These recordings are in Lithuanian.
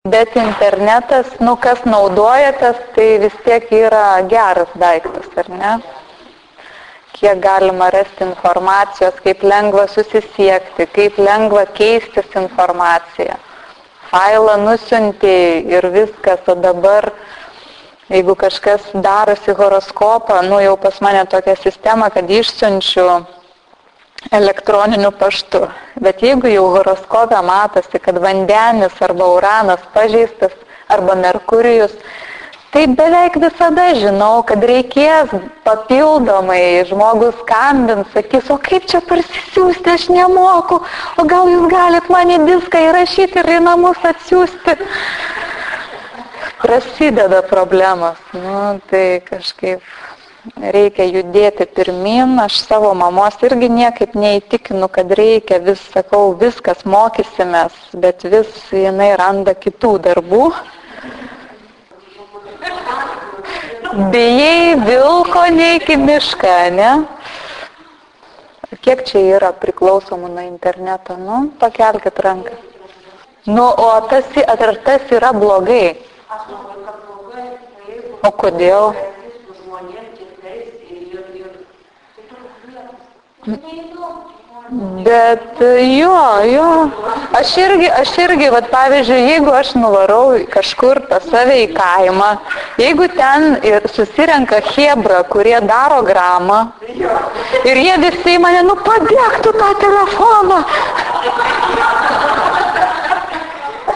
Bet internetas, kas naudojatės, tai vis tiek yra geras daiktas, ar ne? Kiek galima rasti informacijos, kaip lengva susisiekti, kaip lengva keistis informaciją. Failą nusiuntė ir viskas, o dabar, jeigu kažkas darosi horoskopą, jau pas mane tokia sistema, kad išsiunčiu elektroniniu paštu. Bet jeigu jau horoskope matosi, kad vandenis arba uranas pažeistas arba Merkurijus, tai beveik visada žinau, kad reikės papildomai, žmogus skambins, sakys, o kaip čia parsisiųsti, aš nemoku, o gal jūs galit man į diską įrašyti ir į namus atsiųsti. Prasideda problemos. Tai kažkaip reikia judėti pirmin, aš savo mamos irgi niekaip neįtikinu, kad reikia, vis sakau, viskas mokysimės, bet vis jinai randa kitų darbų. Bijai vilko neik į mišką, ne? Kiek čia yra priklausomų nuo interneto? Pakelkit ranką. O ar tas yra blogai? O kodėl? Bet jo, aš irgi, pavyzdžiui, jeigu aš nuvarau kažkur pas save į kaimą, jeigu ten ir susirenka chebra, kurie daro gramą, ir jie visi mane, padėk tu tą telefoną.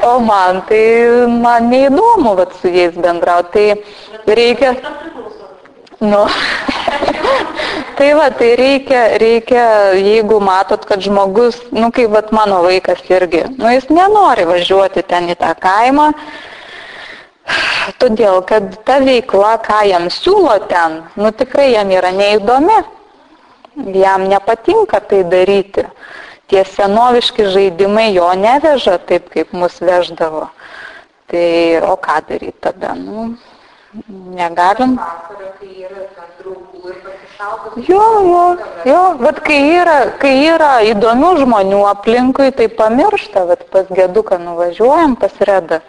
O man neįdomu su jais bendrauti, tai reikia, tai reikia, jeigu matot, kad žmogus, kaip mano vaikas irgi, jis nenori važiuoti ten į tą kaimą, todėl, kad ta veikla, ką jam siūlo ten, tikrai jam yra neįdomi, jam nepatinka tai daryti. Tie senoviški žaidimai jo neveža taip, kaip mus veždavo. Tai, o ką daryti tada? Negalim. Jo, kai yra įdomių žmonių aplinkui, tai pamiršta, pas Geduką nuvažiuojam, pas Redą.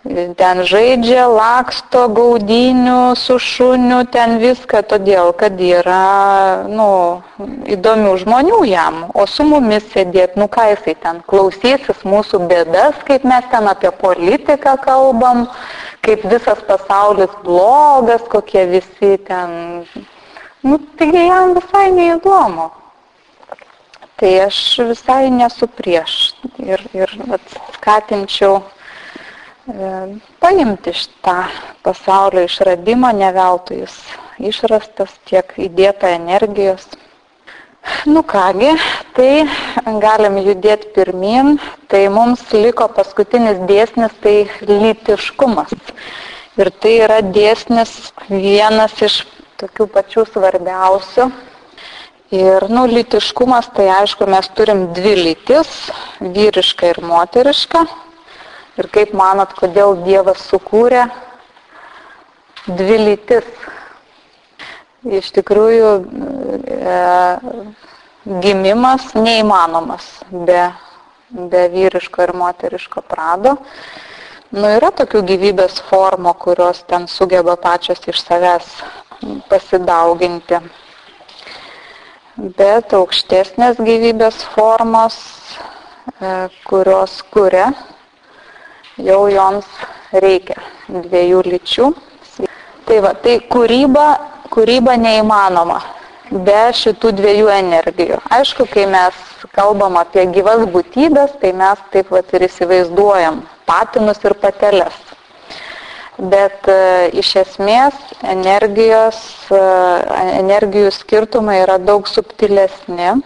Ten žaidžia, laksto, gaudynių, su šuniu, ten viską, todėl, kad yra, įdomių žmonių jam, o su mumis sėdėt, ką jisai ten klausysis mūsų bėdas, kaip mes ten apie politiką kalbam, kaip visas pasaulis blogas, kokie visi ten, taigi jam visai neįdomu. Tai aš visai nesu prieš ir skatinčiau paimti šitą pasaulio išradimą, ne veltui jis išrastas, tiek įdėta energijos. Kągi, tai galim judėti pirmin, tai mums liko paskutinis dėsnis, tai lytiškumas. Ir tai yra dėsnis vienas iš tokių pačių svarbiausių. Ir, lytiškumas, tai aišku, mes turim dvi lytis, vyrišką ir moterišką. Ir kaip manot, kodėl Dievas sukūrė dvi lytis? Iš tikrųjų, gimimas neįmanomas be vyriško ir moteriško prado. Yra tokių gyvybės formų, kurios ten sugeba pačios iš savęs pasidauginti. Bet aukštesnės gyvybės formos, kurios kuria, jau joms reikia dviejų lyčių. Tai kūryba neįmanoma be šitų dviejų energijų. Aišku, kai mes kalbam apie gyvas būtybės, tai mes taip ir įsivaizduojam patinus ir pateles. Bet iš esmės energijų skirtumai yra daug subtilesni.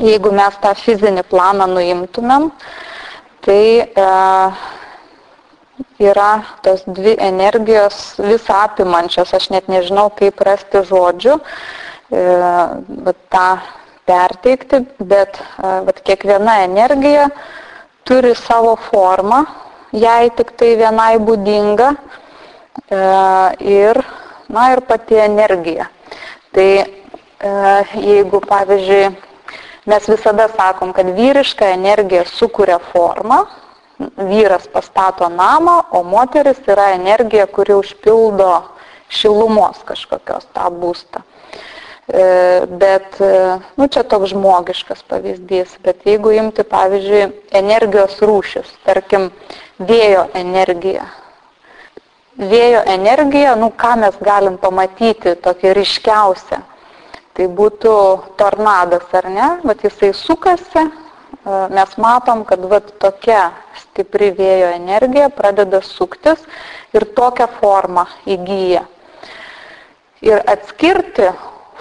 Jeigu mes tą fizinį planą nuimtumėm, tai yra tos dvi energijos visą apimančios, aš net nežinau, kaip rasti žodžių, tą perteikti, bet kiekviena energija turi savo formą, jai tik tai vienai būdinga ir pati energija. Tai jeigu, pavyzdžiui, mes visada sakom, kad vyriška energija sukuria formą, vyras pastato namą, o moteris yra energija, kuri užpildo šilumos kažkokios tą būstą. Bet, čia toks žmogiškas pavyzdys, bet jeigu imti, pavyzdžiui, energijos rūšis, tarkim, vėjo energija. Vėjo energija, ką mes galim pamatyti, tokia ryškiausia, tai būtų tornadas, ar ne? Vat jisai sukasi, mes matom, kad tokia stipri vėjo energija pradeda suktis ir tokią formą įgyja. Ir atskirti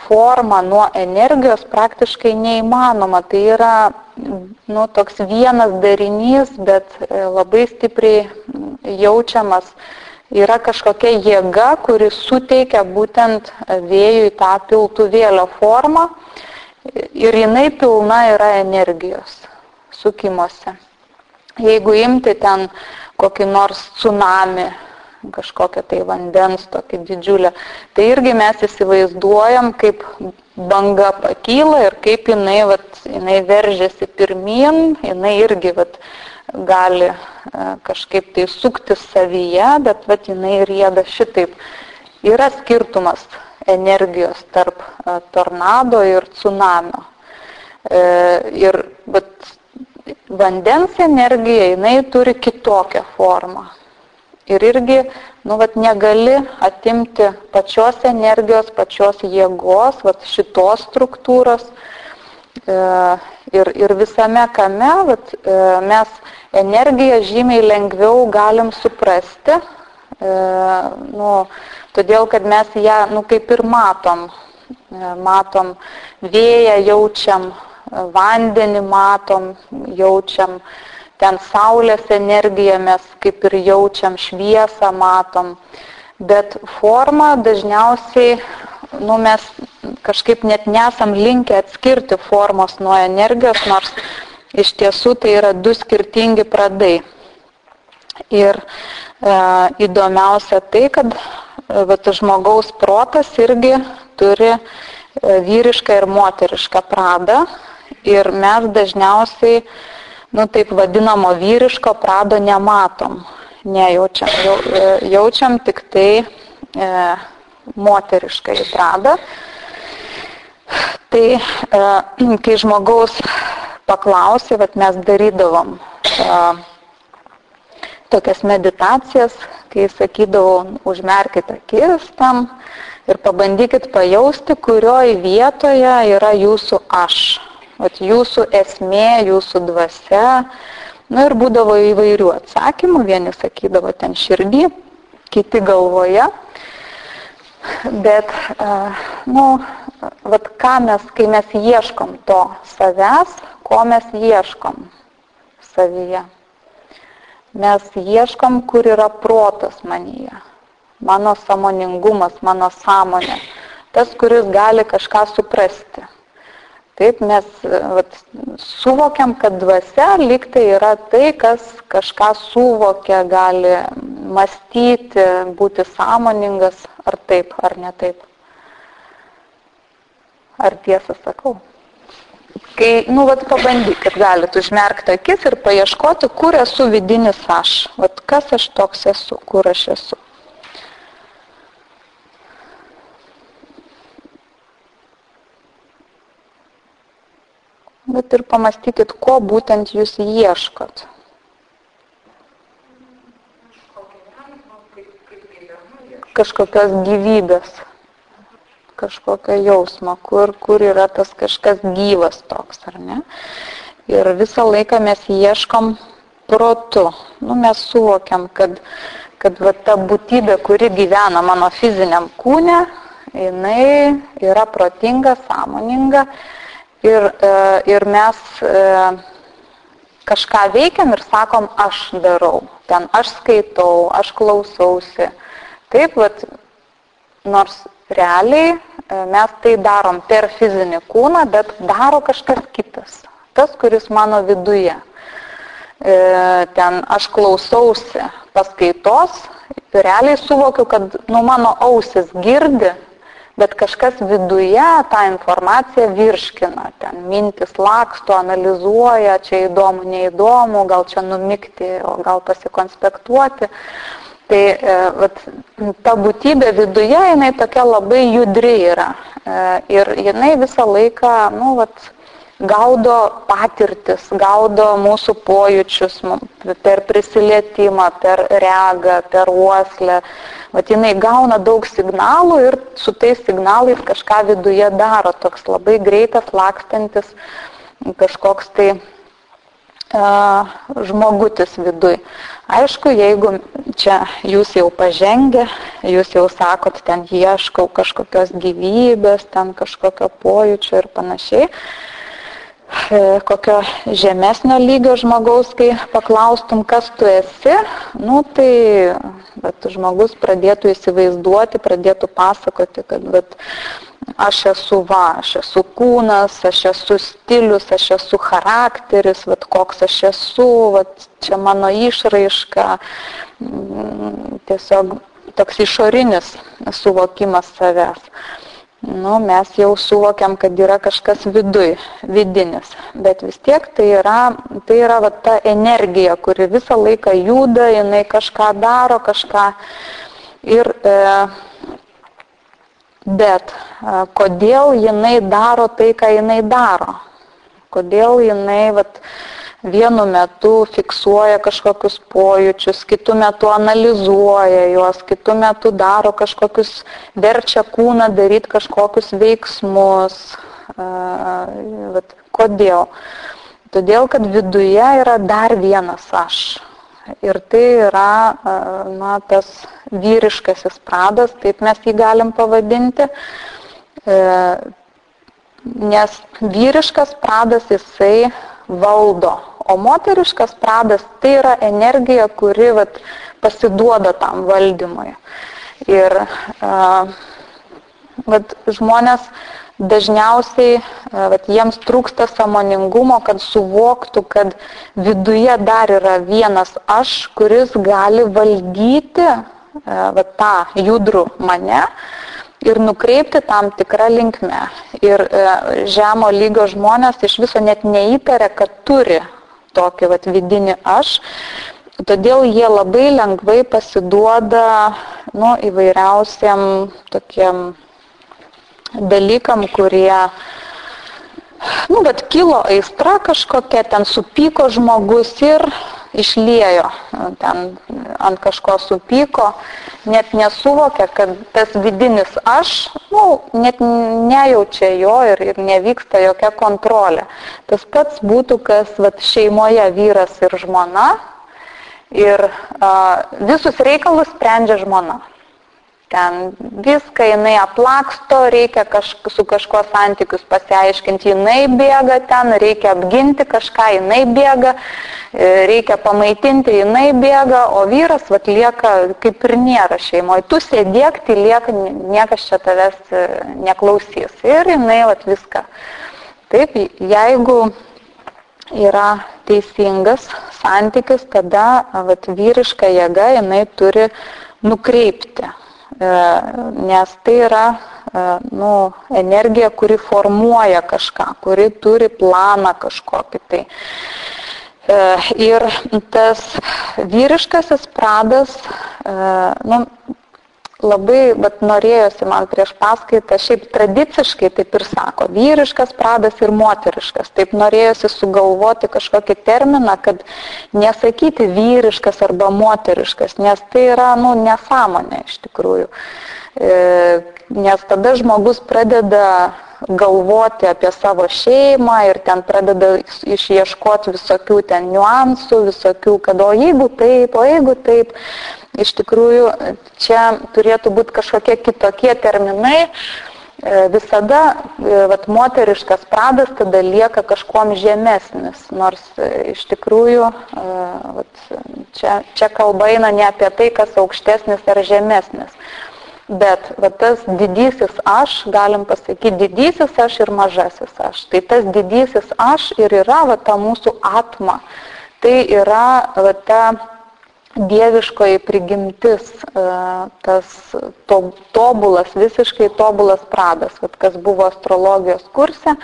formą nuo energijos praktiškai neįmanoma. Tai yra toks vienas darinys, bet labai stipriai jaučiamas. Yra kažkokia jėga, kuri suteikia būtent vėjui tą piltuvėlio formą ir jinai pilna yra energijos sukimuose. Jeigu imti ten kokį nors tsunami, kažkokią tai vandens tokį didžiulę, tai irgi mes įsivaizduojam, kaip banga pakyla ir kaip jinai veržiasi pirmyn, jinai irgi gali kažkaip tai suktis savyje, bet jinai rieda šitaip. Yra skirtumas energijos tarp tornado ir tsunamio. Bet vandens energija, jinai turi kitokią formą. Ir irgi, negali atimti pačios energijos, pačios jėgos, šitos struktūros. Ir visame kame mes energiją žymiai lengviau galim suprasti, todėl kad mes ją kaip ir matom. Matom vėją, jaučiam vandenį, matom, jaučiam ten saulės energiją, mes kaip ir jaučiam šviesą, matom. Bet formą dažniausiai mes kažkaip net nesam linkę atskirti formos nuo energijos, nors iš tiesų tai yra du skirtingi pradai. Ir įdomiausia tai, kad žmogaus protas irgi turi vyrišką ir moterišką pradą. Ir mes dažniausiai taip vadinamo vyriško prado nematom, nejaučiam. Jaučiam tik tai moterišką pradą. Tai kai žmogaus paklausė, mes darydavom tokias meditacijas, kai sakydavau, užmerkite akis tam ir pabandykit pajausti, kurioj vietoje yra jūsų aš. Jūsų esmė, jūsų dvasia. Ir būdavo įvairių atsakymų. Vieni sakydavo ten širdį, kiti galvoje. Bet, kai mes ieškom to savęs, ko mes ieškom savyje? Mes ieškom, kur yra protas manyje. Mano sąmoningumas, mano sąmonė. Tas, kuris gali kažką suprasti. Taip, mes suvokiam, kad dvasia lyg tai yra tai, kas kažką suvokia, gali mąstyti, būti sąmoningas, ar taip, ar ne taip. Ar tiesą sakau? Kai, pabandykit, galit užmerkti akis ir paieškoti, kur esu vidinis aš. Kas aš toks esu, kur aš esu. Bet ir pamastykit, ko būtent jūs ieškot. Kažkokios gyvybės, kažkokio jausmo, kur yra tas kažkas gyvas toks, ar ne? Ir visą laiką mes ieškom protu. Mes suvokiam, kad ta būtybė, kuri gyvena mano fiziniam kūne, jinai yra protinga, sąmoninga. Ir mes kažką veikiam ir sakom, aš darau. Ten aš skaitau, aš klausausi. Taip, nors realiai mes tai darom per fizinį kūną, bet daro kažkas kitas. Tas, kuris mano viduje. Ten aš klausausi paskaitos, realiai suvokiu, kad mano ausis girdi, bet kažkas viduje tą informaciją virškina. Ten mintis laksto, analizuoja, čia įdomu, neįdomu, gal čia numikti, o gal pasikonspektuoti. Tai vat, ta būtybė viduje, jinai tokia labai judri yra. Ir jinai visą laiką, gaudo patirtis, gaudo mūsų pojūčius per prisilietimą, per regą, per uoslę. Vat jinai gauna daug signalų ir su tais signalais kažką viduje daro, toks labai greitas, lakstantis kažkoks tai žmogutis viduj. Aišku, jeigu čia jūs jau pažengę, jūs jau sakot, ten ieškau kažkokios gyvybės, ten kažkokio pojūčio ir panašiai, kokio žemesnio lygio žmogaus, kai paklaustum, kas tu esi, tai žmogus pradėtų įsivaizduoti, pradėtų pasakoti, kad aš esu kūnas, aš esu stilius, aš esu charakteris, koks aš esu, čia mano išraiška, tiesiog toks išorinis suvokimas savęs. Mes jau suvokiam, kad yra kažkas vidinis, bet vis tiek tai yra ta energija, kuri visą laiką juda, jinai kažką daro, kažką. Bet kodėl jinai daro tai, ką jinai daro? Kodėl jinai vienu metu fiksuoja kažkokius pojūčius, kitu metu analizuoja juos, kitu metu daro kažkokius, verčia kūną daryti kažkokius veiksmus. Kodėl? Todėl, kad viduje yra dar vienas aš. Ir tai yra tas vyriškasis pradas, taip mes jį galim pavadinti. Nes vyriškas pradas jisai valdo. O moteriškas pradas tai yra energija, kuri pasiduoda tam valdymui. Ir žmonės dažniausiai, jiems trūksta sąmoningumo, kad suvoktų, kad viduje dar yra vienas aš, kuris gali valdyti tą judrų mane ir nukreipti tam tikrą linkmę. Ir žemo lygio žmonės iš viso net neįtaria, kad turi tokį vidinį aš, todėl jie labai lengvai pasiduoda įvairiausiam tokiem dalykam, kurie, kilo aistra kažkokia, ten supyko žmogus ir išliejo, ten ant kažko supyko, net nesuvokia, kad tas vidinis aš, net nejaučia jo ir nevyksta jokia kontrolė. Tas pats būtų, kas šeimoje vyras ir žmona ir visus reikalus sprendžia žmona. Ten viską jinai aplaksto, reikia su kažkuo santykius pasiaiškinti, jinai bėga ten, reikia apginti kažką, jinai bėga, reikia pamaitinti, jinai bėga, o vyras lieka kaip ir nėra šeimoje. Tu sėdėk, tylėk, niekas čia tavęs neklausys. Ir jinai viską. Taip, jeigu yra teisingas santykis, tada vyriška jėga jinai turi nukreipti. Nes tai yra energija, kuri formuoja kažką, kuri turi planą kažkokį tai. Ir tas vyriškasis pradas, labai norėjosi man prieš paskaitą, šiaip tradiciškai taip ir sako, vyriškas pradas ir moteriškas. Taip norėjosi sugalvoti kažkokį terminą, kad nesakyti vyriškas arba moteriškas, nes tai yra nesąmonė iš tikrųjų. Nes tada žmogus pradeda galvoti apie savo šeimą ir ten pradeda išieškoti visokių ten niuansų, visokių, kad o jeigu taip, iš tikrųjų čia turėtų būti kažkokie kitokie terminai. Visada moteriškas pradas tada lieka kažkuom žemesnis, nors iš tikrųjų čia kalba eina ne apie tai, kas aukštesnis ar žemesnis. Bet tas didysis aš, galim pasakyti, didysis aš ir mažasis aš. Tai tas didysis aš ir yra ta mūsų atma. Tai yra ta dieviškoji prigimtis, tas tobulas, visiškai tobulas pradas, vat, kas buvo astrologijos kurse,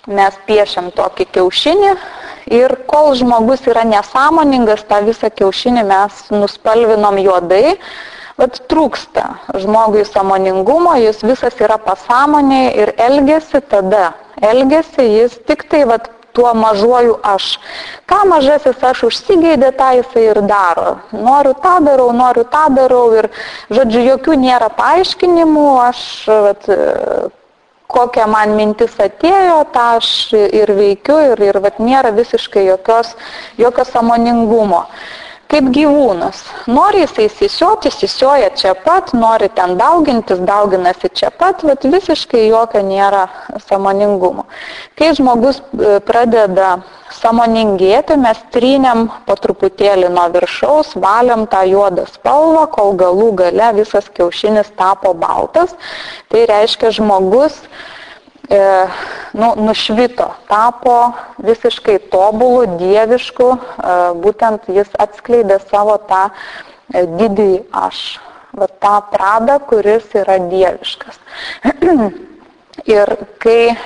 mes piešiam tokį kiaušinį ir kol žmogus yra nesąmoningas, tą visą kiaušinį mes nuspalvinom juodai, vat trūksta žmogui sąmoningumo, jis visas yra pasąmonėje ir elgiasi tada. Elgiasi jis tik tai vat tuo mažuoju aš. Ką mažasis aš užsigeidė, tą jisai ir daro. Noriu tą darau ir, žodžiu, jokių nėra paaiškinimų, aš, vat, kokia man mintis atėjo, tą aš ir veikiu ir vat, nėra visiškai jokio sąmoningumo. Kaip gyvūnas. Nori jisai sisioti, sisioja čia pat, nori ten dauginasi čia pat, vat visiškai jokio nėra sąmoningumo. Kai žmogus pradeda sąmoningėti, mes trynėm po truputėlį nuo viršaus, valiam tą juodą spalvą, kol galų gale visas kiaušinis tapo baltas. Tai reiškia, žmogus nušvito, tapo visiškai tobulų, dieviškų, būtent jis atskleidė savo tą didįjį aš, va, tą pradą, kuris yra dieviškas. Ir kai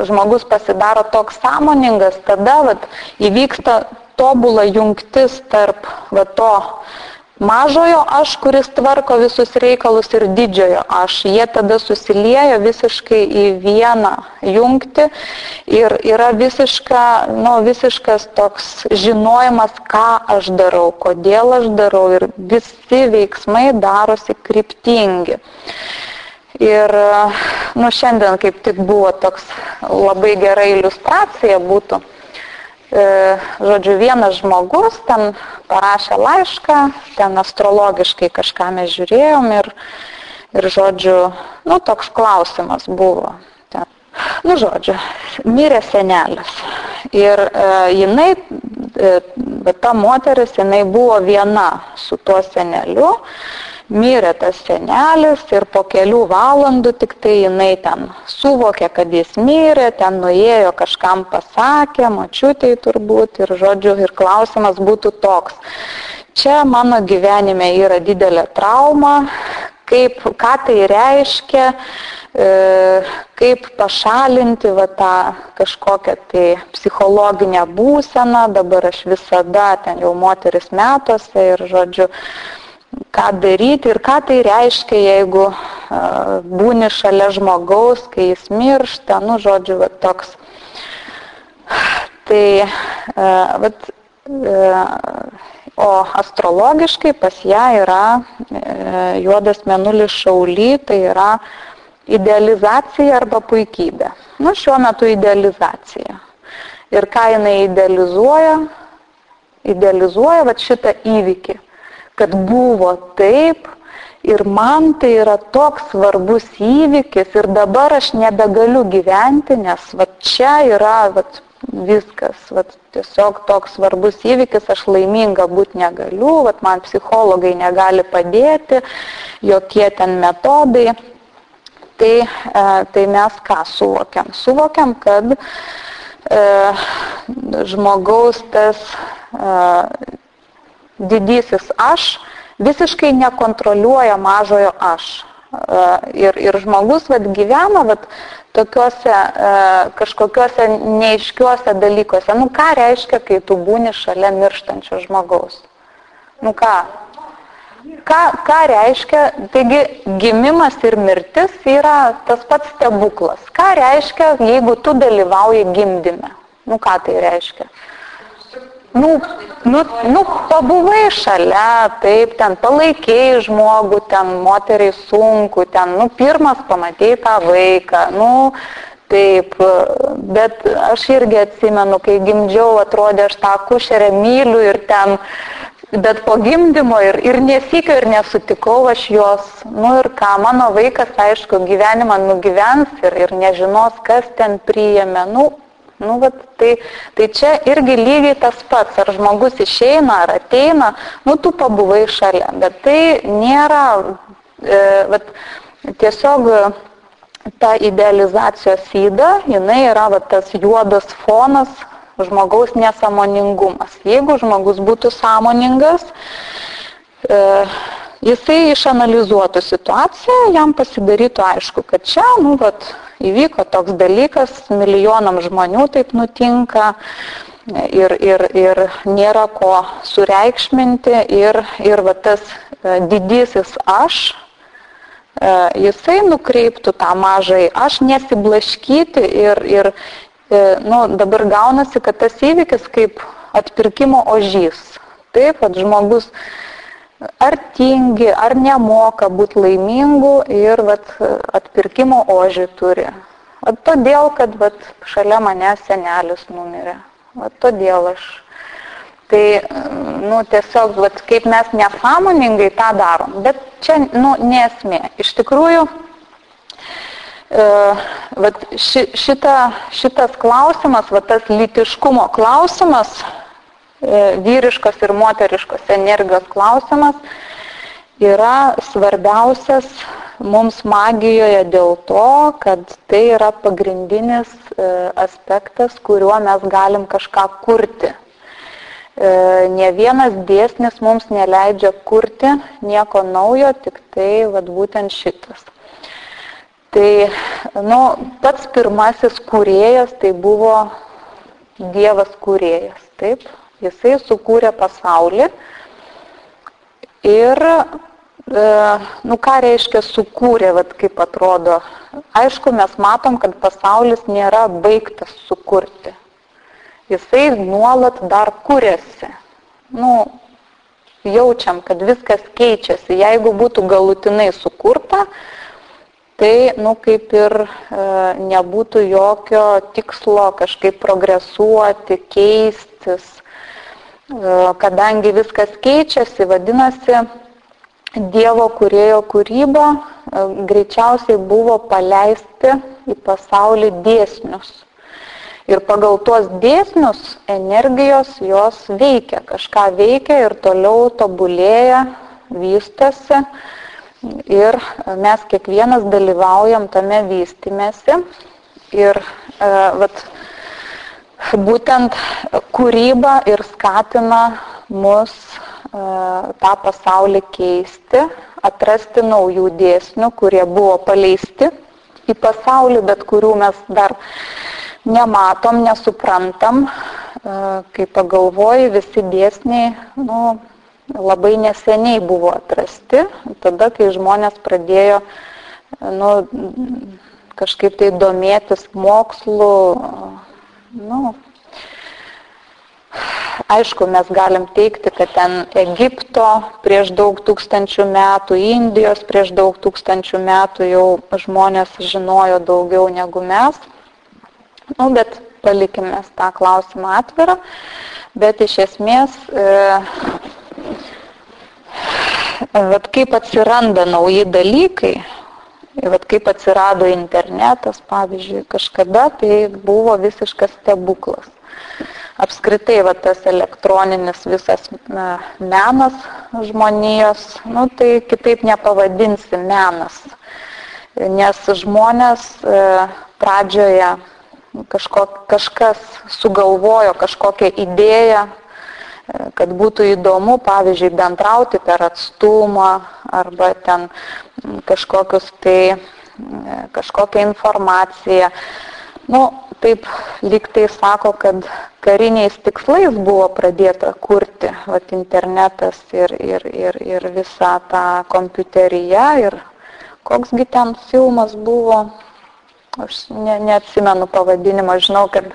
žmogus pasidaro toks sąmoningas, tada vat, įvyksta tobula jungtis tarp va, to mažojo aš, kuris tvarko visus reikalus, ir didžiojo aš. Jie tada susiliejo visiškai į vieną jungtį ir yra visiškas toks žinojimas, ką aš darau, kodėl aš darau, ir visi veiksmai darosi kryptingi. Ir šiandien kaip tik buvo toks labai gera iliustracija būtų. Žodžiu, vienas žmogus ten parašė laišką, ten astrologiškai kažką mes žiūrėjom ir žodžiu, toks klausimas buvo. Ten. Žodžiu, mirė senelis. Ir jinai, ta moteris, jinai buvo viena su tuo seneliu. Mirė tas senelis ir po kelių valandų tik tai jinai ten suvokė, kad jis mirė, ten nuėjo kažkam pasakė, močiutei turbūt, ir žodžiu, ir klausimas būtų toks. Čia mano gyvenime yra didelė trauma, ką tai reiškia, kaip pašalinti va, tą kažkokią tai psichologinę būseną, dabar aš visada ten jau moteris metuose ir žodžiu, ką daryti ir ką tai reiškia, jeigu būni šalia žmogaus, kai jis miršta, žodžiu, va, toks. Tai, o astrologiškai pas ją yra juodas mėnulis šauly, tai yra idealizacija arba puikybė. Šiuo metu idealizacija. Ir ką jinai idealizuoja va, šitą įvykį. Kad buvo taip ir man tai yra toks svarbus įvykis ir dabar aš nebegaliu gyventi, nes va, čia yra va, viskas, va, tiesiog toks svarbus įvykis, aš laiminga būti negaliu, va, man psichologai negali padėti, jokie ten metodai. Tai mes ką suvokiam? Suvokiam, kad žmogaus tas didysis aš visiškai nekontroliuoja mažojo aš. Ir žmogus vat, gyvena vat, tokiuose kažkokiuose neaiškiuose dalykuose. Ką reiškia, kai tu būni šalia mirštančio žmogaus? Ką reiškia? Taigi gimimas ir mirtis yra tas pats stebuklas. Ką reiškia, jeigu tu dalyvauji gimdyme? Ką tai reiškia? Pabuvai šalia, taip, ten palaikėjai žmogų, ten moteriai sunku, ten, pirmas pamatėjai tą vaiką, taip, bet aš irgi atsimenu, kai gimdžiau, atrodė, aš tą akušerę myliu ir ten, bet po gimdymo ir nesykio ir nesutikau aš jos, ir ką, mano vaikas, aišku, gyvenimą nugyvens ir nežinos, kas ten priėmė, tai čia irgi lygiai tas pats, ar žmogus išeina, ar ateina, tu pabuvai šalia, bet tai nėra, tiesiog ta idealizacijos yda, jinai yra tas juodas fonas, žmogaus nesąmoningumas. Jeigu žmogus būtų sąmoningas, jisai išanalizuotų situaciją, jam pasidarytų aišku, kad čia, įvyko toks dalykas, milijonam žmonių taip nutinka ir nėra ko sureikšminti ir va tas didysis aš, jisai nukreiptų tą mažai aš nesiblaškyti ir dabar gaunasi, kad tas įvykis kaip atpirkimo ožys. Taip, kad žmogus ar tingi, ar nemoka būti laimingu ir atpirkimo ožį turi. Todėl, kad šalia mane senelis numirė. Todėl aš. Tai, tiesiog, kaip mes nesąmoningai tą darom. Bet čia, nesmė. Iš tikrųjų, šitas klausimas, tas lytiškumo klausimas, vyriškos ir moteriškos energijos klausimas, yra svarbiausias mums magijoje dėl to, kad tai yra pagrindinis aspektas, kuriuo mes galim kažką kurti. Ne vienas dėsnis mums neleidžia kurti nieko naujo, tik tai būtent šitas. Tai, pats pirmasis kūrėjas tai buvo Dievas kūrėjas, taip? Jisai sukūrė pasaulį ir, ką reiškia sukūrė, kaip atrodo. Aišku, mes matom, kad pasaulis nėra baigtas sukurti. Jisai nuolat dar kūrėsi. Jaučiam, kad viskas keičiasi. Jeigu būtų galutinai sukurta, tai, kaip ir nebūtų jokio tikslo kažkaip progresuoti, keistis. Kadangi viskas keičiasi, vadinasi, Dievo kūrėjo kūryba greičiausiai buvo paleisti į pasaulį dėsnius. Ir pagal tuos dėsnius energijos jos veikia, kažką veikia ir toliau tobulėja, vystosi. Ir mes kiekvienas dalyvaujam tame vystymėsi. Ir būtent kūryba ir skatina mus tą pasaulį keisti, atrasti naujų dėsnių, kurie buvo paleisti į pasaulį, bet kurių mes dar nematom, nesuprantam. Kai pagalvoji, visi dėsniai labai neseniai buvo atrasti, tada, kai žmonės pradėjo kažkaip tai domėtis mokslu. Aišku, mes galim teikti, kad ten Egipto prieš daug tūkstančių metų, Indijos prieš daug tūkstančių metų jau žmonės žinojo daugiau negu mes. Bet palikime tą klausimą atvirą. Bet iš esmės, kaip atsiranda nauji dalykai, kaip atsirado internetas, pavyzdžiui, kažkada tai buvo visiškas stebuklas. Apskritai, tas elektroninis visas menas žmonijos, tai kitaip nepavadinsi menas. Nes žmonės pradžioje kažkas sugalvojo kažkokią idėją, kad būtų įdomu, pavyzdžiui, bendrauti per atstumą arba ten kažkokią informaciją. Taip lyg tai sako, kad kariniais tikslais buvo pradėta kurti internetas ir visa ta kompiuterija. Ir koksgi ten filmas buvo, aš neatsimenu pavadinimo, žinau, kad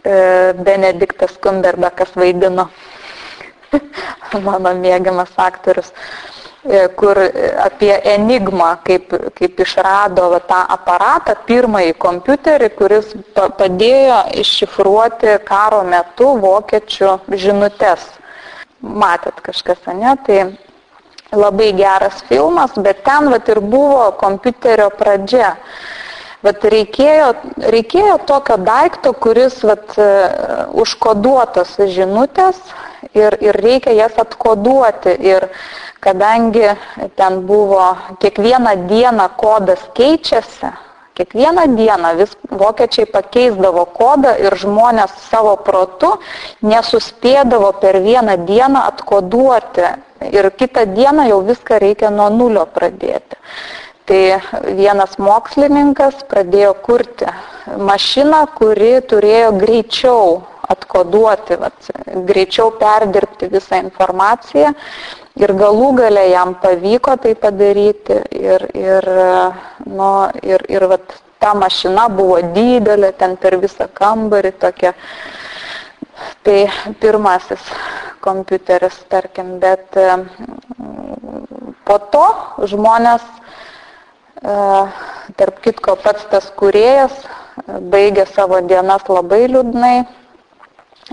Benediktas Cumberbatchas vaidino, mano mėgiamas aktorius, kur apie enigmą, kaip išrado tą aparatą, pirmąjį kompiuterį, kuris padėjo iššifruoti karo metu vokiečių žinutes. Matėt kažkas, ne? Tai labai geras filmas, bet ten ir buvo kompiuterio pradžia. Reikėjo tokio daikto, kuris užkoduotas žinutės ir reikia jas atkoduoti. Ir kadangi ten buvo kiekvieną dieną kodas keičiasi, kiekvieną dieną vis vokiečiai pakeisdavo kodą ir žmonės savo protu nesuspėdavo per vieną dieną atkoduoti ir kitą dieną jau viską reikia nuo nulio pradėti. Tai vienas mokslininkas pradėjo kurti mašiną, kuri turėjo greičiau atkoduoti, greičiau perdirbti visą informaciją ir galų gale jam pavyko tai padaryti ir ta mašina buvo didelė, ten per visą kambarį tokia. Tai pirmasis kompiuteris, tarkim, bet po to žmonės, tarp kitko pats tas kūrėjas, baigė savo dienas labai liūdnai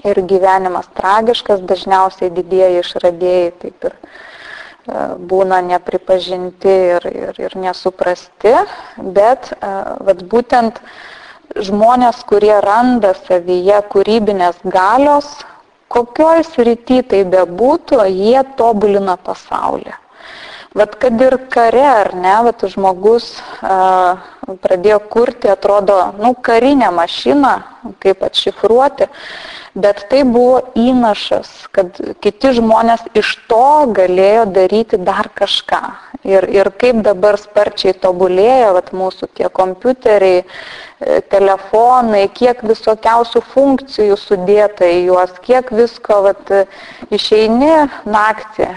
ir gyvenimas tragiškas, dažniausiai didieji išradėjai taip ir būna nepripažinti ir nesuprasti, bet būtent žmonės, kurie randa savyje kūrybinės galios, kokioj srity tai bebūtų, jie tobulina pasaulį. Kad ir kare, ar ne, žmogus pradėjo kurti, atrodo, karinę mašiną, kaip atšifruoti, bet tai buvo įnašas, kad kiti žmonės iš to galėjo daryti dar kažką. Ir kaip dabar sparčiai tobulėjo mūsų tie kompiuteriai, telefonai, kiek visokiausių funkcijų sudėta į juos, kiek visko, išeini naktį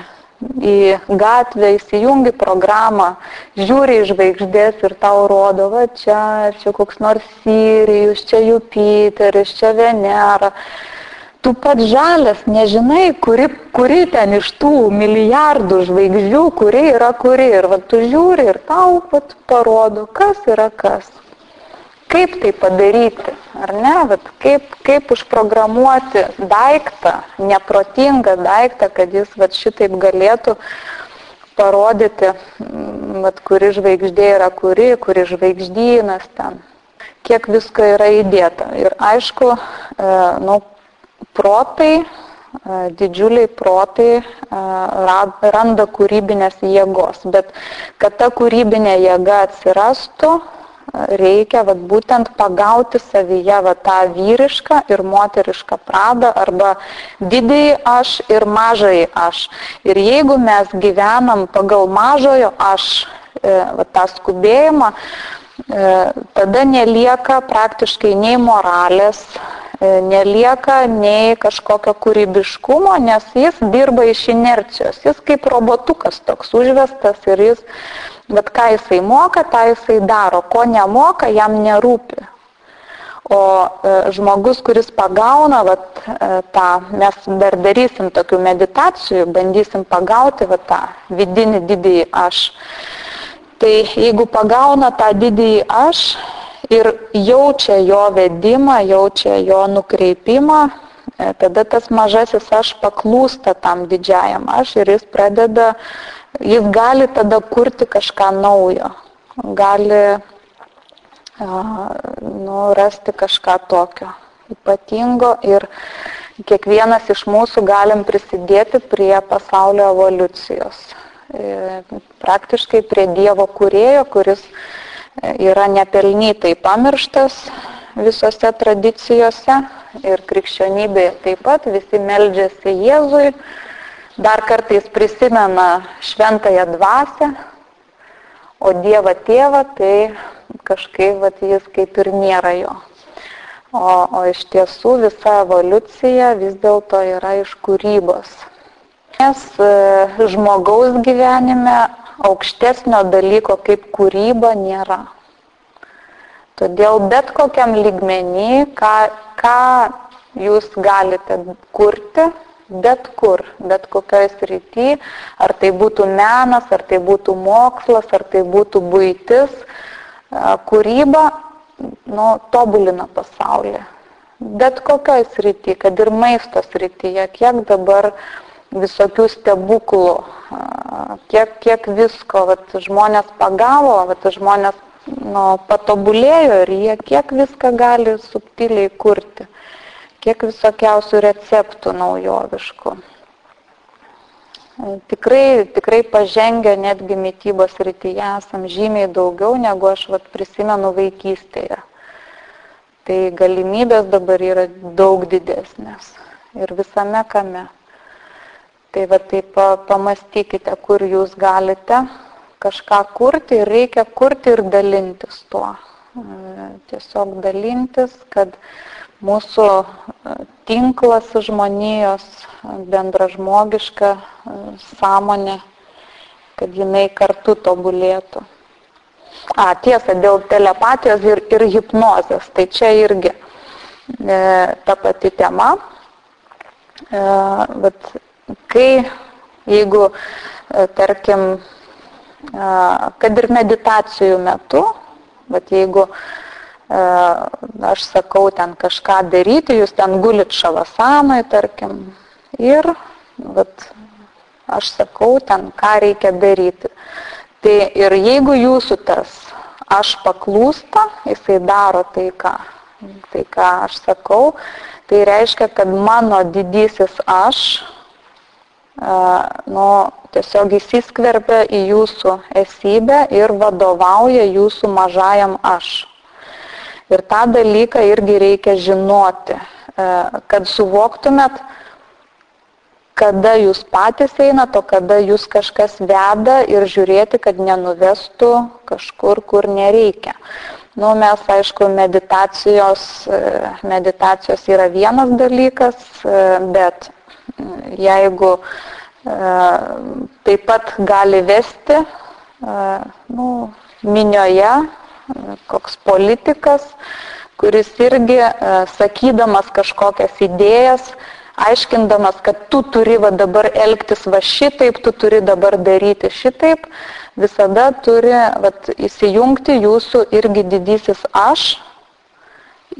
į gatvę, įsijungi programą, žiūri į žvaigždės ir tau rodo, čia koks nors Sirijus, čia Jupiteris, čia Venera. Tu pats žalias, nežinai, kuri ten iš tų milijardų žvaigždžių, kuri yra kuri. Ir tu žiūri ir tau parodo, kas yra kas. Kaip tai padaryti, ar ne? Kaip užprogramuoti daiktą, neprotingą daiktą, kad jis šitaip galėtų parodyti, kuri žvaigždė yra kuri žvaigždynas ten. Kiek visko yra įdėta. Ir aišku, protai, didžiuliai protai randa kūrybinės jėgos, bet kad ta kūrybinė jėga atsirastų, reikia būtent pagauti savyje tą vyrišką ir moterišką pradą arba didįjį aš ir mažąjį aš. Ir jeigu mes gyvenam pagal mažojo aš, tą skubėjimą, tada nelieka praktiškai nei moralės, nelieka nei kažkokio kūrybiškumo, nes jis dirba iš inercijos. Jis kaip robotukas toks užvestas ir jis, ką jisai moka, tą jisai daro. Ko nemoka, jam nerūpi. O žmogus, kuris pagauna tą, mes dar darysim tokių meditacijų, bandysim pagauti tą vidinį didįjį aš. Tai jeigu pagauna tą didįjį aš ir jaučia jo vedimą, jaučia jo nukreipimą, tada tas mažasis aš paklūsta tam didžiajam aš ir jis gali tada kurti kažką naujo, gali rasti kažką tokio ypatingo ir kiekvienas iš mūsų galim prisidėti prie pasaulio evoliucijos. Praktiškai prie Dievo kūrėjo, kuris yra nepelnytai pamirštas visose tradicijose ir krikščionybėje taip pat, visi meldžiasi Jėzui, dar kartais prisimena šventąją dvasią, o Dievą tėvą, tai kažkaip jis kaip ir nėra jo. O iš tiesų visa evoliucija vis dėlto yra iš kūrybos. Nes žmogaus gyvenime aukštesnio dalyko kaip kūryba nėra. Todėl bet kokiam lygmenį, ką jūs galite kurti, bet kur, bet kokioj srity, ar tai būtų menas, ar tai būtų mokslas, ar tai būtų buitis, kūryba tobulina pasaulį. Bet kokioj srity, kad ir maisto srityje, kiek dabar visokių stebuklų, kiek visko žmonės pagavo, žmonės patobulėjo ir jie kiek viską gali subtiliai kurti, kiek visokiausių receptų naujoviškų. Tikrai pažengę netgi mitybos srityje esam žymiai daugiau, negu aš prisimenu vaikystėje. Tai galimybės dabar yra daug didesnės ir visame kame. Tai taip pamastykite, kur jūs galite kažką kurti ir reikia kurti ir dalintis tuo. Tiesiog dalintis, kad mūsų tinklas žmonijos, bendražmogiška sąmonė, kad jinai kartu tobulėtų. Tiesa, dėl telepatijos ir hipnozės, tai čia irgi ta pati tema. Jeigu, tarkim, kad ir meditacijų metu, jeigu aš sakau ten kažką daryti, jūs ten gulit šavasanoj, tarkim, ir aš sakau ten, ką reikia daryti. Tai ir jeigu jūsų tas aš paklūsta, jisai daro tai, ką aš sakau, tai reiškia, kad mano didysis aš, tiesiog įsiskverbia į jūsų esybę ir vadovauja jūsų mažajam aš. Ir tą dalyką irgi reikia žinoti, kad suvoktumėt, kada jūs patys einat, o kada jūs kažkas veda ir žiūrėti, kad nenuvestų kažkur, kur nereikia. Mes, aišku, meditacijos yra vienas dalykas, bet jeigu taip pat gali vesti minioje koks politikas, kuris irgi sakydamas kažkokias idėjas, aiškindamas, kad tu turi dabar elgtis šitaip, tu turi dabar daryti šitaip, visada turi įsijungti jūsų irgi didysis aš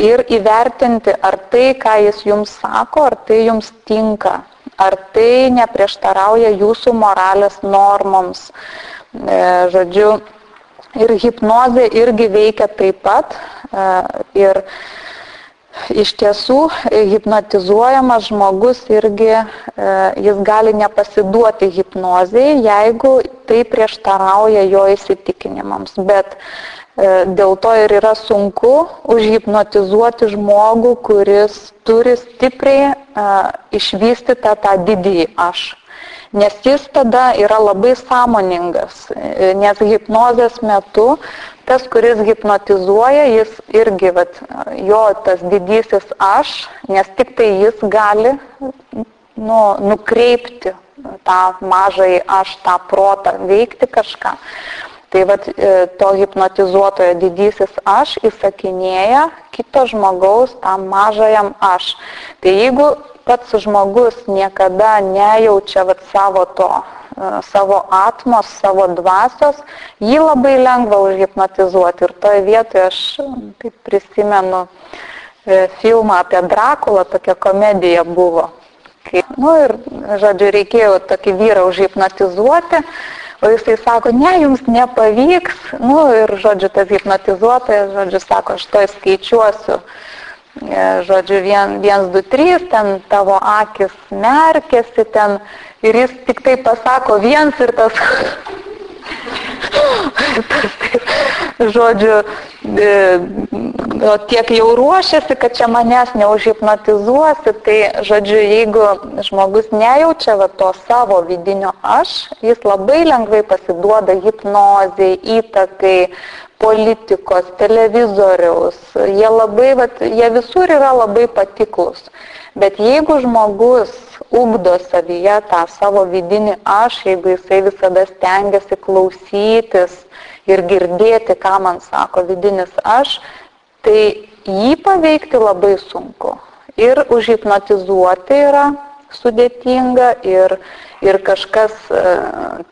ir įvertinti, ar tai, ką jis jums sako, ar tai jums tinka, ar tai neprieštarauja jūsų moralės normoms. Žodžiu, ir hipnozė irgi veikia taip pat. Ir iš tiesų hipnotizuojamas žmogus irgi, jis gali nepasiduoti hipnozei, jeigu tai prieštarauja jo įsitikinimams. Bet dėl to ir yra sunku užhipnotizuoti žmogų, kuris turi stipriai išvystytą tą didįjį aš. Nes jis tada yra labai sąmoningas, nes hipnozės metu tas, kuris hipnotizuoja, jis irgi, jo tas didysis aš, nes tik tai jis gali nukreipti tą mažąjį aš, tą protą, veikti kažką. Tai to hipnotizuotojo didysis aš įsakinėja kito žmogaus tam mažajam aš. Tai jeigu pats žmogus niekada nejaučia savo atmos, savo dvasios, jį labai lengva užhipnotizuoti. Ir toje vietoje aš taip prisimenu filmą apie Drakulą, tokia komedija buvo. Ir, žodžiu, reikėjo tokį vyrą užhipnotizuoti, o jisai sako, ne, jums nepavyks. Ir, žodžiu, tas hipnotizuotojas, žodžiu, sako, aš to skaičiuosiu. Žodžiu, 1, 2, 3, ten tavo akis merkėsi ten ir jis tik tai pasako 1 ir tas, žodžiu, tiek jau ruošiasi, kad čia manęs neužhipnotizuosi, tai, žodžiu, jeigu žmogus nejaučia to savo vidinio aš, jis labai lengvai pasiduoda hipnozei, įtakai, politikos, televizoriaus, jie visur yra labai patiklus. Bet jeigu žmogus ugdo savyje tą savo vidinį aš, jeigu jisai visada stengiasi klausytis ir girdėti, ką man sako vidinis aš, tai jį paveikti labai sunku. Ir užhipnotizuoti yra sudėtinga ir kažkas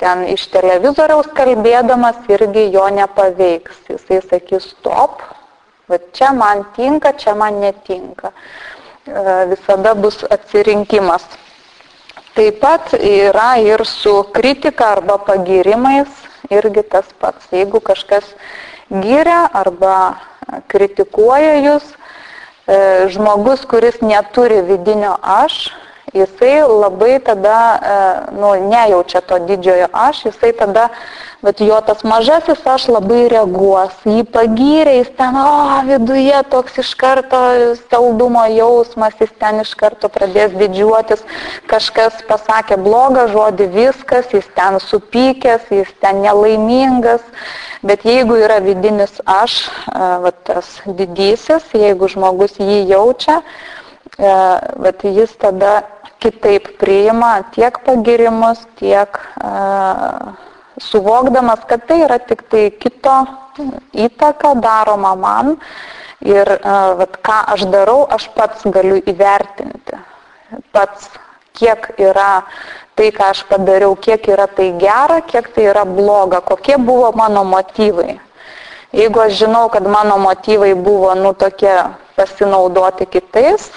ten iš televizoriaus kalbėdamas irgi jo nepaveiks. Jisai sakys stop, čia man tinka, čia man netinka. Visada bus atsirinkimas. Taip pat yra ir su kritika arba pagyrimais irgi tas pats. Jeigu kažkas giria arba kritikuoja jūs, žmogus, kuris neturi vidinio aš, jisai labai tada nejaučia to didžiojo aš, jisai tada, bet jo tas mažasis aš labai reaguos, jį pagyrė, jis ten, viduje toks iš karto saldumo jausmas, jis ten iš karto pradės didžiuotis, kažkas pasakė blogą žodį, viskas, jis ten supykęs, jis ten nelaimingas, bet jeigu yra vidinis aš, tas didysis, jeigu žmogus jį jaučia, jis tada kitaip priima tiek pagirimus, tiek suvokdamas, kad tai yra tik tai kito įtaka daroma man ir ką aš darau, aš pats galiu įvertinti. Pats, kiek yra tai, ką aš padariau, kiek yra tai gera, kiek tai yra bloga, kokie buvo mano motyvai. Jeigu aš žinau, kad mano motyvai buvo, tokie pasinaudoti kitais,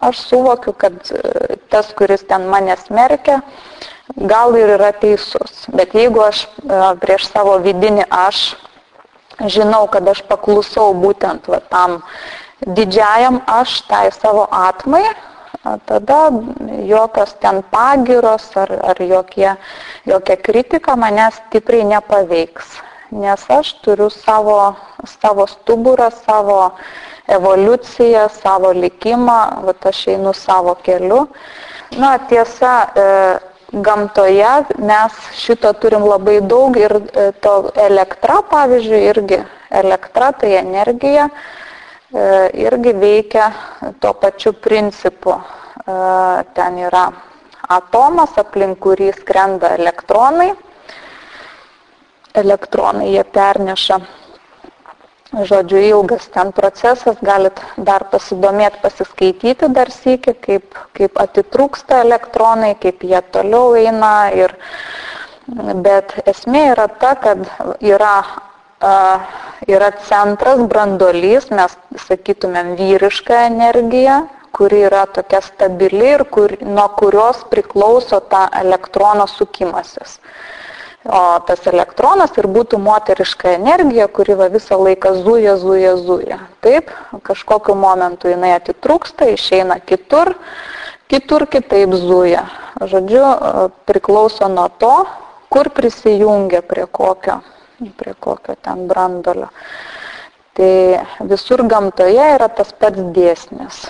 aš suvokiu, kad tas, kuris ten mane smerkia, gal ir yra teisus. Bet jeigu aš prieš savo vidinį aš žinau, kad aš paklusau būtent tam didžiajam aš, tai savo atmai, tada jokios ten pagyros ar jokia kritika manęs stipriai nepaveiks. Nes aš turiu savo stuburą, savo evoliuciją, savo likimą, aš einu savo keliu. Tiesa, gamtoje mes šito turim labai daug ir to elektra, pavyzdžiui, irgi elektra, tai energija, irgi veikia tuo pačiu principu. Ten yra atomas, aplink kurį skrenda elektronai. Elektronai jie perneša. Žodžiu, ilgas ten procesas, galit dar pasidomėti, pasiskaityti dar sykį, kaip atitrūksta elektronai, kaip jie toliau eina. Bet esmė yra ta, kad yra centras, branduolys, mes sakytumėm vyrišką energiją, kuri yra tokia stabili ir nuo kurios priklauso ta elektrono sukimasis. O tas elektronas ir būtų moteriška energija, kuri visą laiką zuja. Taip, kažkokiu momentu jinai atitrūksta, išeina kitur kitaip zuja. Žodžiu, priklauso nuo to, kur prisijungia prie kokio ten branduolio. Tai visur gamtoje yra tas pats dėsnis.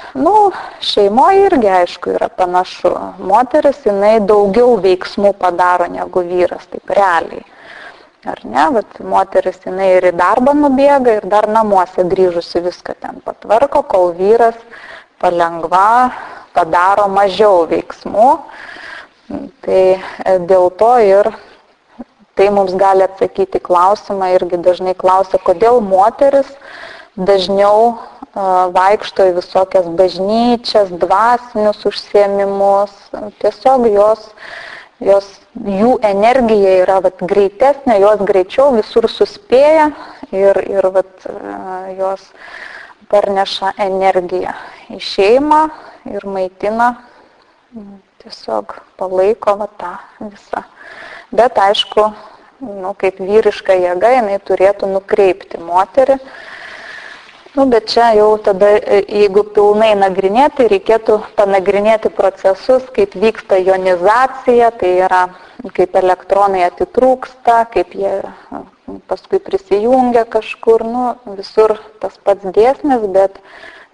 Šeimoje irgi, aišku, yra panašu. Moteris, jinai daugiau veiksmų padaro negu vyras, taip realiai. Ar ne? Moteris, jinai ir į darbą nubėga ir dar namuose grįžusi viską ten patvarko, kol vyras palengva padaro mažiau veiksmų. Tai dėl to ir tai mums gali atsakyti klausimą, irgi dažnai klausia, kodėl moteris dažniau vaikšto į visokias bažnyčias, dvasinius užsiėmimus. Tiesiog jų energija yra greitesnė, jos greičiau visur suspėja ir jos parneša energiją į šeimą ir maitina, tiesiog palaiko tą visą. Bet aišku, kaip vyriška jėga, jinai turėtų nukreipti moterį. Bet čia jau tada, jeigu pilnai nagrinėti, reikėtų panagrinėti procesus, kaip vyksta ionizacija, tai yra, kaip elektronai atitrūksta, kaip jie paskui prisijungia kažkur, visur tas pats dėsnis, bet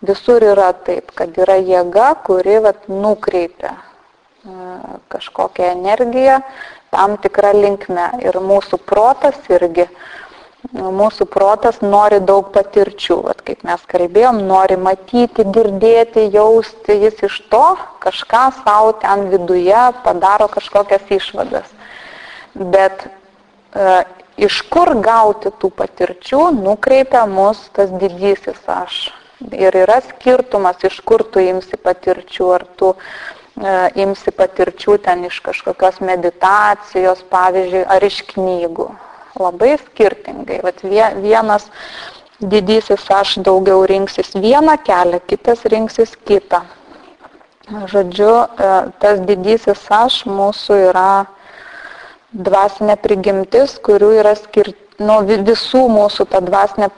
visur yra taip, kad yra jėga, kuri nukreipia kažkokią energiją tam tikrą linkmę. Ir mūsų protas irgi, mūsų protas nori daug patirčių. Kaip mes kalbėjom, nori matyti, girdėti, jausti, jis iš to kažką savo ten viduje padaro kažkokias išvadas. Bet iš kur gauti tų patirčių, nukreipia mus tas didysis aš. Ir yra skirtumas, iš kur tu imsi patirčių, ar tu imsi patirčių ten iš kažkokios meditacijos, pavyzdžiui, ar iš knygų. Labai skirtingai. Vienas didysis aš daugiau rinksis vieną kelią, kitas rinksis kitą. Žodžiu, tas didysis aš mūsų yra dvasinė prigimtis, kurių yra visų mūsų ta dvasinė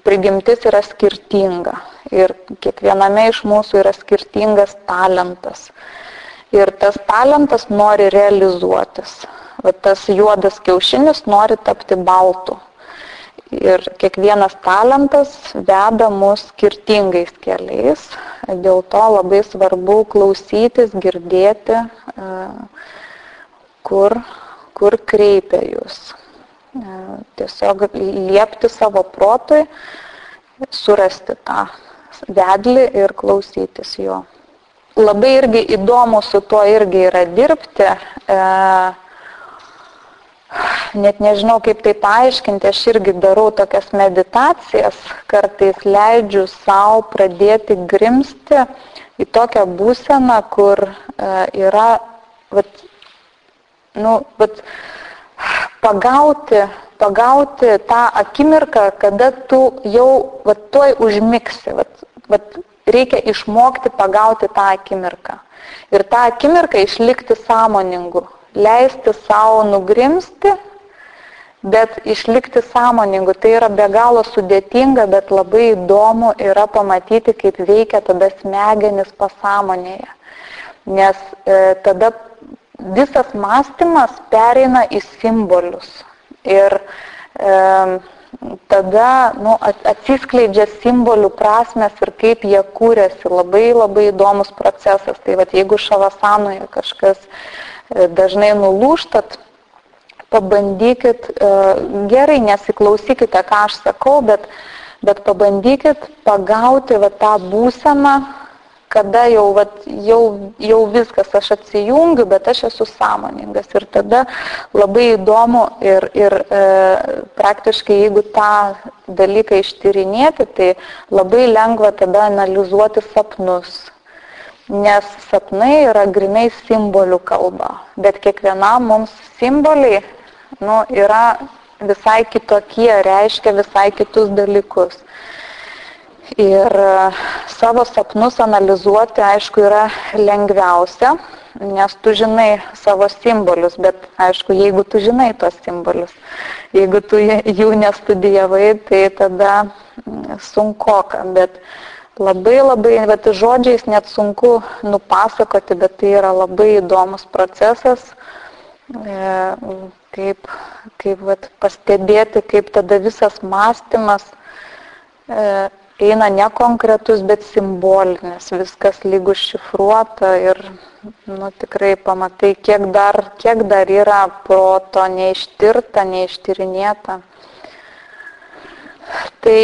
prigimtis yra skirtinga. Ir kiekviename iš mūsų yra skirtingas talentas. Ir tas talentas nori realizuotis. Va tas juodas kiaušinis nori tapti baltu. Ir kiekvienas talentas veda mus skirtingais keliais. Dėl to labai svarbu klausytis, girdėti, kur kreipia jūs. Tiesiog liepti savo protui, surasti tą vedlį ir klausytis jo. Labai irgi įdomu su tuo irgi yra dirbti. Net nežinau, kaip tai paaiškinti, aš irgi darau tokias meditacijas, kartais leidžiu savo pradėti grimzti į tokią būseną, kur yra pagauti tą akimirką, kada tu jau tuoj užmigsi. Reikia išmokti pagauti tą akimirką. Ir tą akimirką išlikti sąmoningu. Leisti savo nugrimsti, bet išlikti sąmoningu. Tai yra be galo sudėtinga, bet labai įdomu yra pamatyti, kaip veikia tada smegenis pasąmonėje. Nes tada visas mąstymas pereina į simbolius. Ir tada atsiskleidžia simbolių prasmės ir kaip jie kūrėsi. Labai labai įdomus procesas. Tai jeigu šavasanoje kažkas dažnai nulūžtat, pabandykit, gerai nesiklausykite, ką aš sakau, bet pabandykit pagauti tą būseną, kada jau viskas, aš atsijungiu, bet aš esu sąmoningas. Ir tada labai įdomu ir praktiškai, jeigu tą dalyką ištyrinėti, tai labai lengva tada analizuoti sapnus. Nes sapnai yra grynai simbolių kalba. Bet kiekvienam mums simboliai yra visai kitokie, reiškia visai kitus dalykus. Ir savo sapnus analizuoti, aišku, yra lengviausia, nes tu žinai savo simbolius, bet aišku, jeigu tu žinai tos simbolius, jeigu tu jų nestudijavai, tai tada sunkoka, bet labai žodžiais net sunku nupasakoti, bet tai yra labai įdomus procesas, kaip pastebėti, kaip tada visas mąstymas eina ne konkretus, bet simbolinis, viskas lyg užšifruota ir tikrai pamatai, kiek dar yra proto neištirta, neištyrinėta. Tai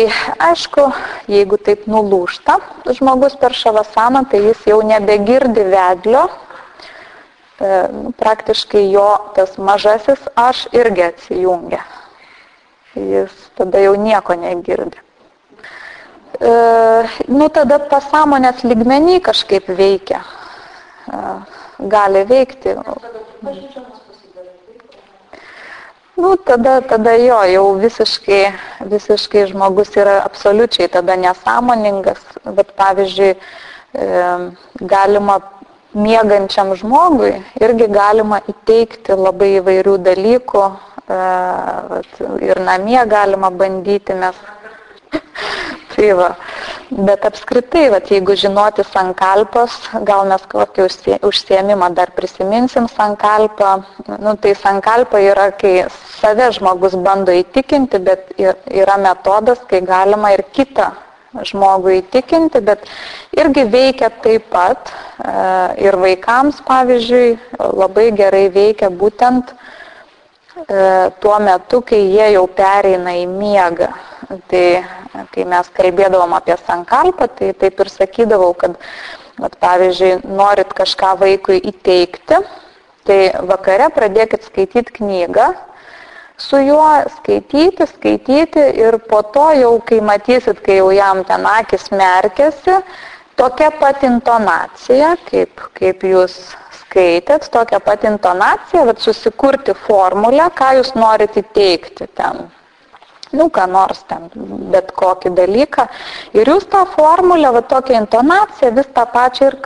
aišku, jeigu taip nulūžta žmogus per šavasaną, tai jis jau nebegirdi vedlio, praktiškai jo tas mažasis aš irgi atsijungia. Jis tada jau nieko negirdi. Tada pasąmonės lygmenį kažkaip veikia, gali veikti. Tada jau visiškai žmogus yra absoliučiai tada nesąmoningas, bet pavyzdžiui, galima miegančiam žmogui irgi galima įteikti labai įvairių dalykų, ir namie galima bandyti mes. Tai bet apskritai, jeigu žinoti sankalpas, gal mes kokį užsiėmimą dar prisiminsim sankalpą, tai sankalpa yra, kai save žmogus bando įtikinti, bet yra metodas, kai galima ir kitą žmogų įtikinti, bet irgi veikia taip pat ir vaikams, pavyzdžiui, labai gerai veikia būtent tuo metu, kai jie jau pereina į miegą. Tai kai mes kalbėdavom apie sankalpą, tai taip ir sakydavau, kad pavyzdžiui, norit kažką vaikui įteikti, tai vakare pradėkit skaityti knygą, su juo skaityti ir po to jau, kai matysit, kai jau jam ten akis merkėsi, tokia pat intonacija, kaip jūs skaitėt, tokia pat intonacija, bet susikurti formulę, ką jūs norit įteikti ten. ką nors ten, bet kokį dalyką. Ir jūs tą formulę, tokią intonaciją vis tą pačią ir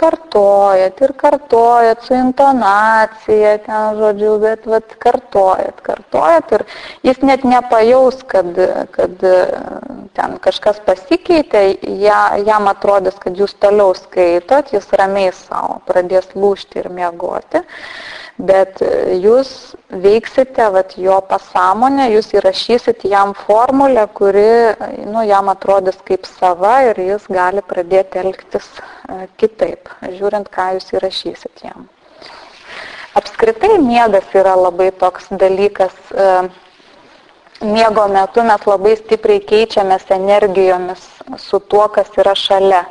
kartojat su intonacija, ten žodžiu, bet kartojat ir jis net nepajaus, kad ten kažkas pasikeitė, jam atrodys, kad jūs toliau skaitot, jis ramiai savo pradės lūžti ir miegoti. Bet jūs veiksite jo pasąmonę, jūs įrašysit jam formulę, kuri jam atrodys kaip sava ir jis gali pradėti elgtis kitaip, žiūrint, ką jūs įrašysit jam. Apskritai miegas yra labai toks dalykas. Miego metu mes labai stipriai keičiamės energijomis su tuo, kas yra šalia.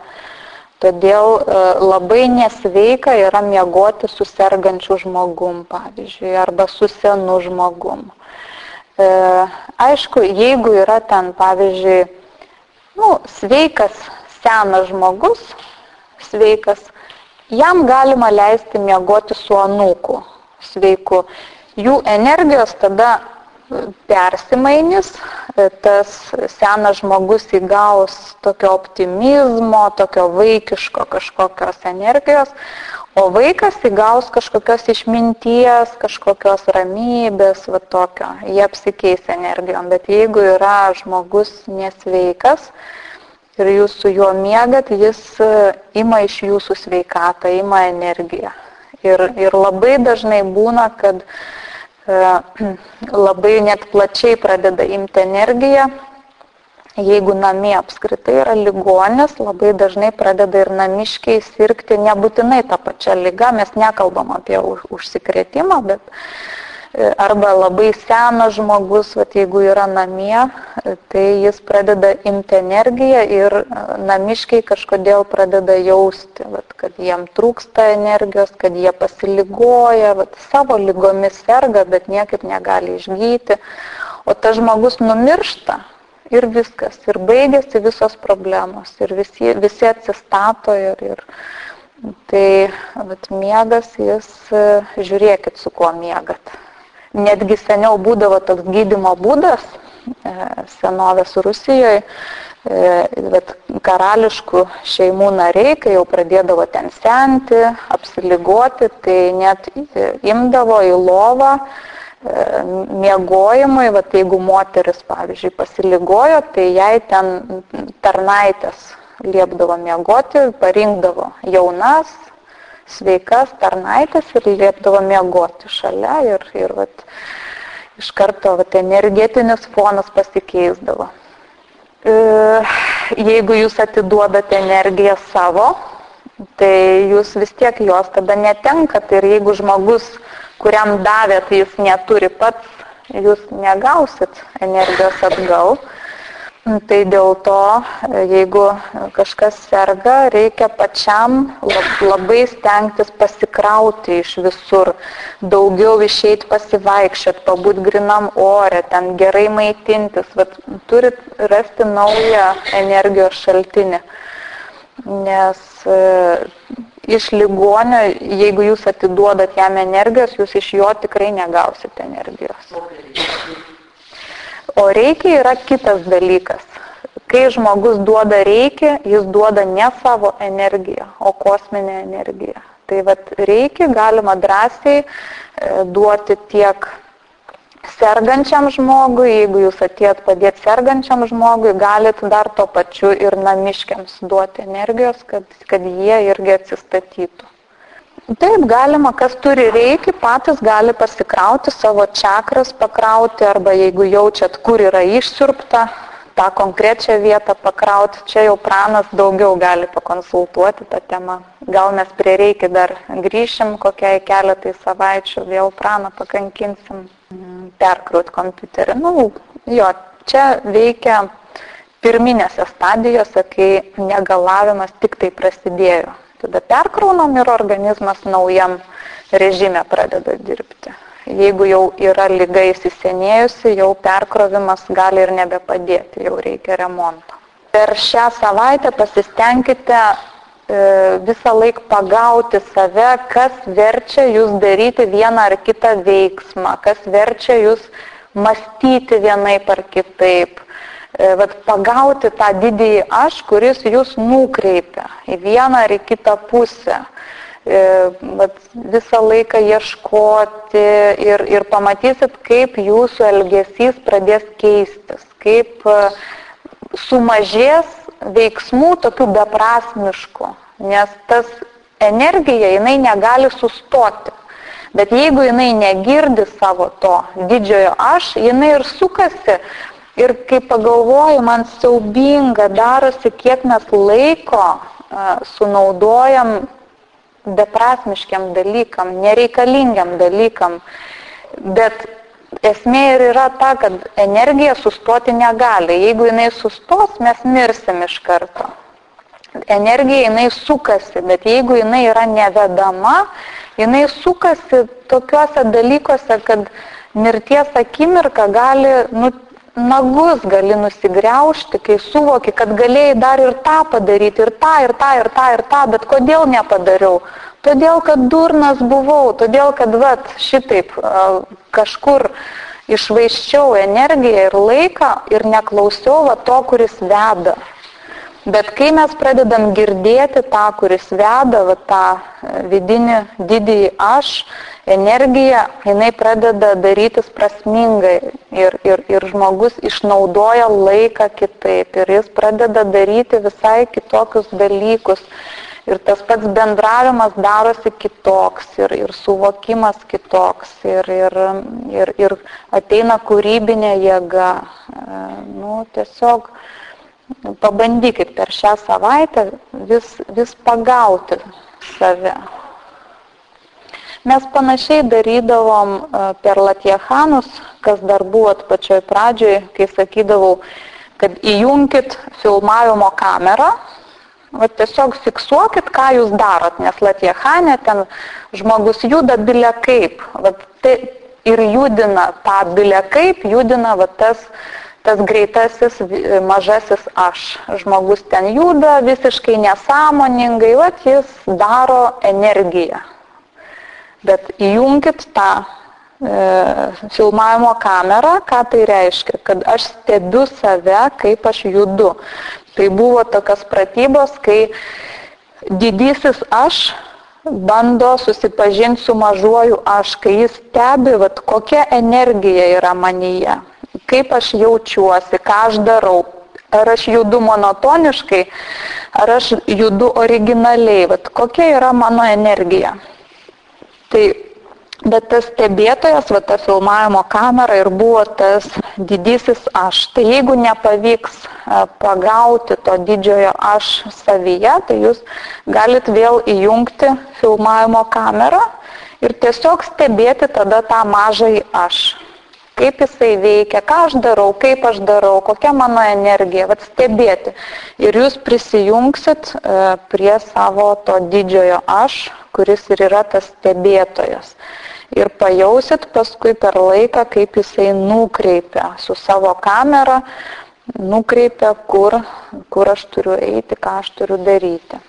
Todėl labai nesveika yra miegoti su sergančiu žmogum, pavyzdžiui, arba su senu žmogum. Aišku, jeigu yra ten, pavyzdžiui, sveikas senas žmogus, jam galima leisti miegoti su anūku sveiku. Jų energijos tada persimainys, tas senas žmogus įgaus tokio optimizmo, tokio vaikiško kažkokios energijos, o vaikas įgaus kažkokios išminties, kažkokios ramybės, tokio, jie apsikeis energijom. Bet jeigu yra žmogus nesveikas ir jūs su juo miegat, jis ima iš jūsų sveikatą, ima energiją. Ir labai dažnai būna, kad labai net plačiai pradeda imti energiją. Jeigu namie apskritai yra ligonis, labai dažnai pradeda ir namiškiai sirgti nebūtinai tą pačią ligą. Mes nekalbam apie užsikrėtimą, bet arba labai senas žmogus, jeigu yra namie, tai jis pradeda imti energiją ir namiškiai kažkodėl pradeda jausti, kad jiem trūksta energijos, kad jie pasiligoja, savo ligomis serga, bet niekaip negali išgyti. O tas žmogus numiršta ir viskas, ir baigėsi visos problemos, ir visi atsistato. Tai miegas, jis, žiūrėkit, su kuo miegat. Netgi seniau būdavo toks gydymo būdas, senovės Rusijoje, karališkų šeimų nariai, kai jau pradėdavo ten senti, apsiligoti, tai net imdavo į lovą miegojimui, jeigu moteris, pavyzdžiui, pasiligojo, tai jai ten tarnaitės liepdavo miegoti, parinkdavo jaunas, sveikas tarnaitės ir liepdavo miegoti šalia ir iš karto energetinis fonas pasikeisdavo. Jeigu jūs atiduodate energiją savo, tai jūs vis tiek jos tada netenkat ir jeigu žmogus, kuriam davėt, jis neturi pats, jūs negausit energijos atgal. Tai dėl to, jeigu kažkas serga, reikia pačiam labai stengtis pasikrauti iš visur, daugiau išeiti pasivaikščioti, pabūt grinam ore, ten gerai maitintis, turit rasti naują energijos šaltinį. Nes iš ligonio, jeigu jūs atiduodat jam energijos, jūs iš jo tikrai negausite energijos. O reiki yra kitas dalykas. Kai žmogus duoda reiki, jis duoda ne savo energiją, o kosminę energiją. Tai reiki galima drąsiai duoti tiek sergančiam žmogui, jeigu jūs atėjot padėti sergančiam žmogui, galit dar to pačiu ir namiškiams duoti energijos, kad jie irgi atsistatytų. Taip, galima, kas turi reiki, patys gali pasikrauti savo čakras, pakrauti, arba jeigu jaučiat, kur yra išsiurbta, tą konkrečią vietą pakrauti. Čia jau pranas daugiau gali pakonsultuoti tą temą. Gal mes prie reiki dar grįšim kokiai keletai savaičių, vėl praną pakankinsim, perkrauti kompiuterį. Čia veikia pirminėse stadijose, kai negalavimas tik tai prasidėjo. Tada perkraunam ir organizmas naujam režime pradeda dirbti. Jeigu jau yra liga įsisenėjusi, jau perkrovimas gali ir nebepadėti, jau reikia remonto. Per šią savaitę pasistengkite visą laiką pagauti save, kas verčia jūs daryti vieną ar kitą veiksmą, kas verčia jūs mąstyti vienaip ar kitaip. Vat pagauti tą didįjį aš, kuris jūs nukreipia į vieną ar į kitą pusę. Vat visą laiką ieškoti ir pamatysit, kaip jūsų elgesys pradės keistis, kaip sumažės veiksmų tokių beprasmiškų, nes tas energija, jinai negali sustoti. Bet jeigu jinai negirdi savo to didžiojo aš, jinai ir sukasi. Ir kai pagalvoju, man siaubinga darosi, kiek mes laiko sunaudojam beprasmiškiam dalykam, nereikalingiam dalykam. Bet esmė ir yra ta, kad energija sustoti negali. Jeigu jinai sustos, mes mirsim iš karto. Energija jinai sukasi, bet jeigu jinai yra nevedama, jinai sukasi tokiuose dalykuose, kad mirties akimirka gali, nagus gali nusigriaužti, kai suvoki, kad galėjai dar ir tą padaryti, ir tą, bet kodėl nepadariau? Todėl, kad durnas buvau, todėl, kad šitaip kažkur išvaiščiau energiją ir laiką ir neklausiau to, kuris veda. Bet kai mes pradedam girdėti tą, kuris veda, tą vidinį didįjį aš, energija, jinai pradeda darytis prasmingai ir žmogus išnaudoja laiką kitaip ir jis pradeda daryti visai kitokius dalykus. Ir tas pats bendravimas darosi kitoks ir suvokimas kitoks ir ateina kūrybinė jėga. Tiesiog pabandykit per šią savaitę vis pagauti save. Mes panašiai darydavom per latjechanus, kas dar buvo pačioj pradžioj, kai sakydavau, kad įjunkit filmavimo kamerą, tiesiog fiksuokit, ką jūs darot, nes latjechane ten žmogus juda bile kaip, ir judina tą bile kaip, judina tas greitasis mažasis aš. Žmogus ten juda visiškai nesąmoningai, jis daro energiją. Bet įjunkit tą filmavimo kamerą, ką tai reiškia, kad aš stebiu save, kaip aš judu. Tai buvo tokios pratybos, kai didysis aš bando susipažinti su mažuoju aš, kai jis stebi, kokia energija yra manyje, kaip aš jaučiuosi, ką aš darau, ar aš judu monotoniškai, ar aš judu originaliai, kokia yra mano energija. Bet tas stebėtojas, ta filmavimo kamera ir buvo tas didysis aš. Tai jeigu nepavyks pagauti to didžiojo aš savyje, tai jūs galit vėl įjungti filmavimo kamerą ir tiesiog stebėti tada tą mažąjį aš. Kaip jisai veikia, ką aš darau, kokia mano energija, stebėti. Ir jūs prisijungsit prie savo to didžiojo aš, kuris ir yra tas stebėtojas. Ir pajausit paskui per laiką, kaip jisai nukreipia su savo kamera, nukreipia, kur aš turiu eiti, ką aš turiu daryti.